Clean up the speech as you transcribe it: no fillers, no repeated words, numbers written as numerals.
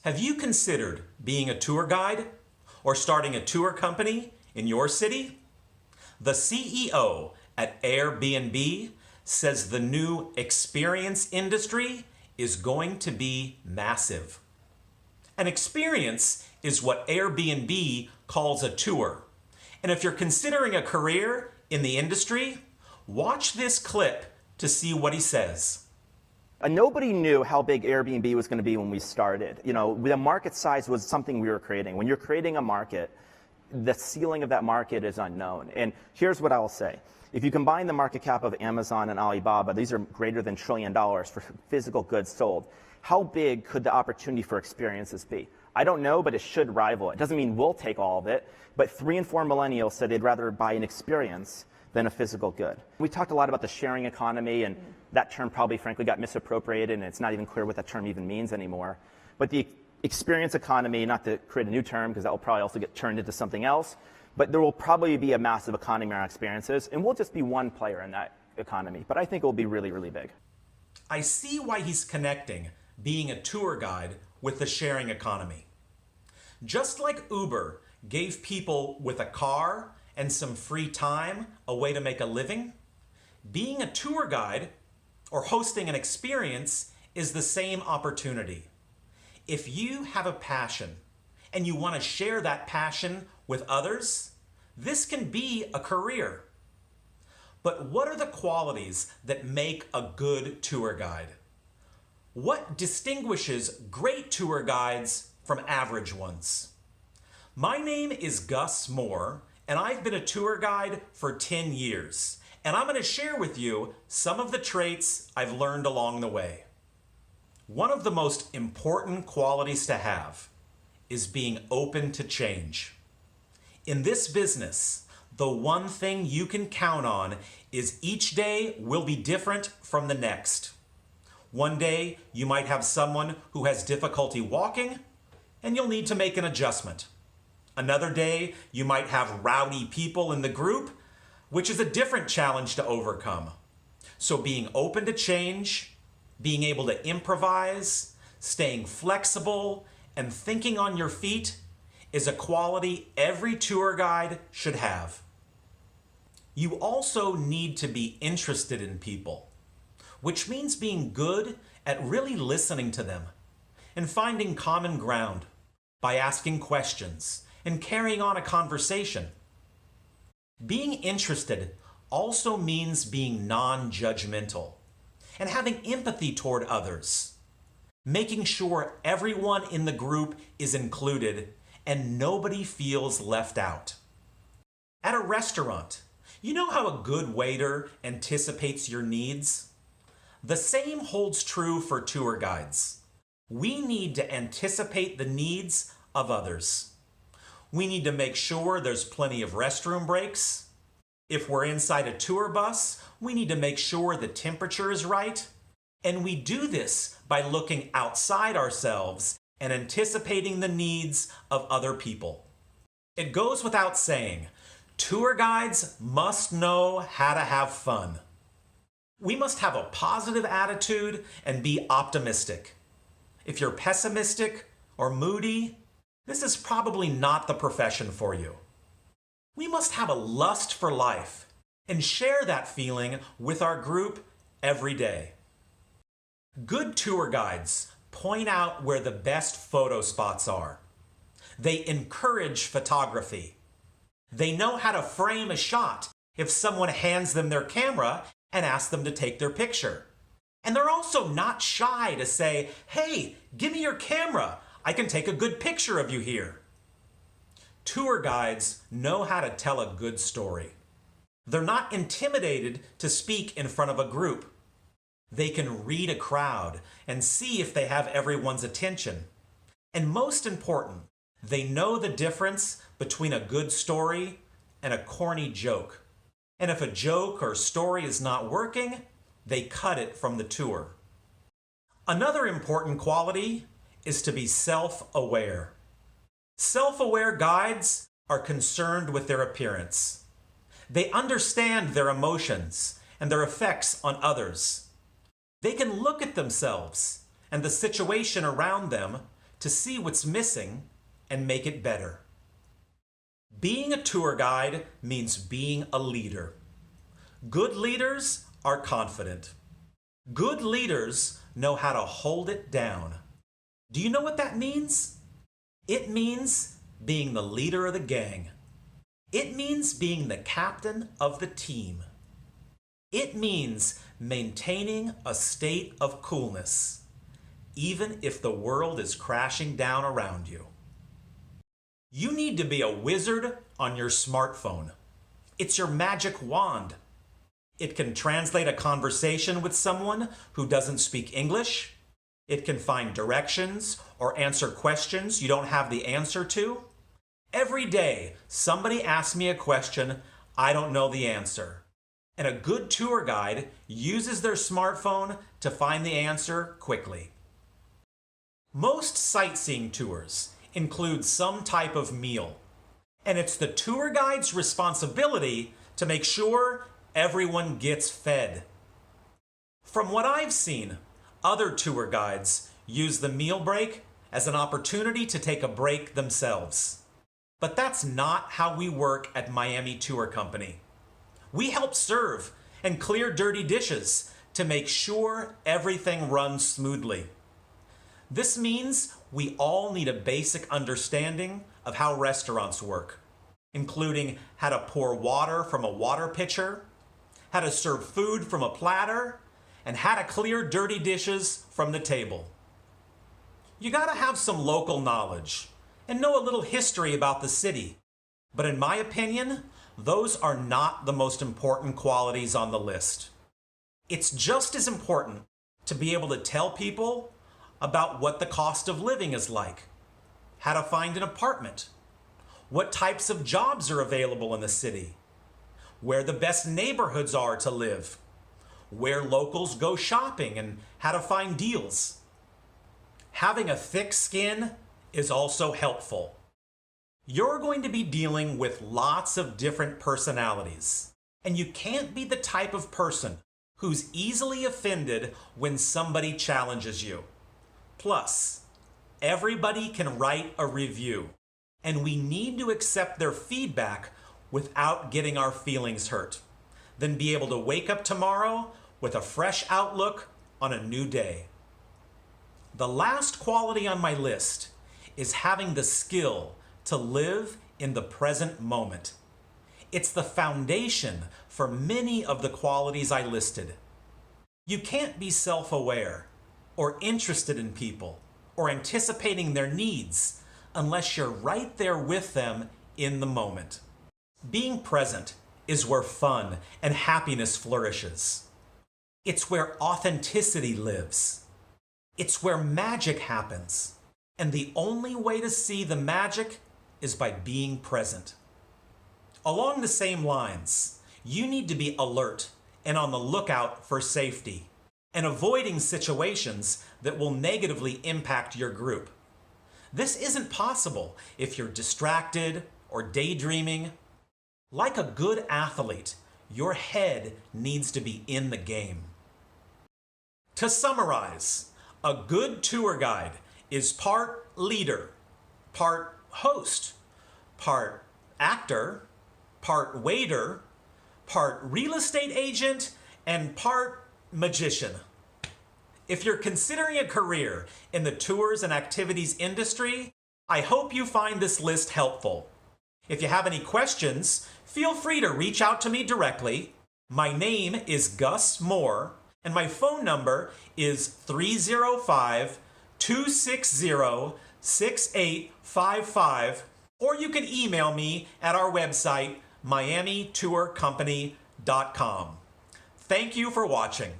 Have you considered being a tour guide or starting a tour company in your city? The CEO at Airbnb says the new experience industry is going to be massive. An experience is what Airbnb calls a tour. And if you're considering a career in the industry, watch this clip to see what he says. Nobody knew how big Airbnb was going to be when we started. You know, the market size was something we were creating. When you're creating a market, the ceiling of that market is unknown. And here's what I will say. If you combine the market cap of Amazon and Alibaba, these are greater than $1 trillion for physical goods sold. How big could the opportunity for experiences be? I don't know, but it should rival it. Doesn't mean we'll take all of it, but 3 in 4 millennials said they'd rather buy an experience than a physical good. We talked a lot about the sharing economy, and that term probably frankly got misappropriated, and it's not even clear what that term even means anymore. But the experience economy, not to create a new term because that will probably also get turned into something else, but there will probably be a massive economy around experiences, and we'll just be one player in that economy. But I think it will be really, really big. I see why he's connecting being a tour guide with the sharing economy. Just like Uber gave people with a car and some free time a way to make a living, being a tour guide or hosting an experience is the same opportunity. If you have a passion and you want to share that passion with others, this can be a career. But what are the qualities that make a good tour guide? What distinguishes great tour guides from average ones? My name is Gus Moore, and I've been a tour guide for 10 years. And I'm going to share with you some of the traits I've learned along the way. One of the most important qualities to have is being open to change. In this business, the one thing you can count on is each day will be different from the next. One day, you might have someone who has difficulty walking, and you'll need to make an adjustment. Another day, you might have rowdy people in the group, which is a different challenge to overcome. So being open to change, being able to improvise, staying flexible, and thinking on your feet is a quality every tour guide should have. You also need to be interested in people, which means being good at really listening to them and finding common ground by asking questions and carrying on a conversation. Being interested also means being non-judgmental and having empathy toward others, making sure everyone in the group is included and nobody feels left out. At a restaurant, you know how a good waiter anticipates your needs? The same holds true for tour guides. We need to anticipate the needs of others. We need to make sure there's plenty of restroom breaks. If we're inside a tour bus, we need to make sure the temperature is right. And we do this by looking outside ourselves and anticipating the needs of other people. It goes without saying, tour guides must know how to have fun. We must have a positive attitude and be optimistic. If you're pessimistic or moody, this is probably not the profession for you. We must have a lust for life and share that feeling with our group every day. Good tour guides point out where the best photo spots are. They encourage photography. They know how to frame a shot if someone hands them their camera and asks them to take their picture. And they're also not shy to say, "Hey, give me your camera. I can take a good picture of you here." Tour guides know how to tell a good story. They're not intimidated to speak in front of a group. They can read a crowd and see if they have everyone's attention. And most important, they know the difference between a good story and a corny joke. And if a joke or story is not working, they cut it from the tour. Another important quality is to be self-aware. Self-aware guides are concerned with their appearance. They understand their emotions and their effects on others. They can look at themselves and the situation around them to see what's missing and make it better. Being a tour guide means being a leader. Good leaders are confident. Good leaders know how to hold it down. Do you know what that means? It means being the leader of the gang. It means being the captain of the team. It means maintaining a state of coolness, even if the world is crashing down around you. You need to be a wizard on your smartphone. It's your magic wand. It can translate a conversation with someone who doesn't speak English. It can find directions or answer questions you don't have the answer to. Every day, somebody asks me a question I don't know the answer. And a good tour guide uses their smartphone to find the answer quickly. Most sightseeing tours include some type of meal, and it's the tour guide's responsibility to make sure everyone gets fed. From what I've seen, other tour guides use the meal break as an opportunity to take a break themselves. But that's not how we work at Miami Tour Company. We help serve and clear dirty dishes to make sure everything runs smoothly. This means we all need a basic understanding of how restaurants work, including how to pour water from a water pitcher, how to serve food from a platter, and how to clear dirty dishes from the table. You gotta have some local knowledge and know a little history about the city. But in my opinion, those are not the most important qualities on the list. It's just as important to be able to tell people about what the cost of living is like, how to find an apartment, what types of jobs are available in the city, where the best neighborhoods are to live, where locals go shopping, and how to find deals. Having a thick skin is also helpful. You're going to be dealing with lots of different personalities, and you can't be the type of person who's easily offended when somebody challenges you. Plus, everybody can write a review, and we need to accept their feedback without getting our feelings hurt, then be able to wake up tomorrow with a fresh outlook on a new day. The last quality on my list is having the skill to live in the present moment. It's the foundation for many of the qualities I listed. You can't be self-aware or interested in people or anticipating their needs unless you're right there with them in the moment. Being present is where fun and happiness flourishes. It's where authenticity lives. It's where magic happens. And the only way to see the magic is by being present. Along the same lines, you need to be alert and on the lookout for safety and avoiding situations that will negatively impact your group. This isn't possible if you're distracted or daydreaming. Like a good athlete, your head needs to be in the game. To summarize, a good tour guide is part leader, part host, part actor, part waiter, part real estate agent, and part magician. If you're considering a career in the tours and activities industry, I hope you find this list helpful. If you have any questions, feel free to reach out to me directly. My name is Gus Moore, and my phone number is 305-260-6855, or you can email me at our website, miamitourcompany.com. Thank you for watching.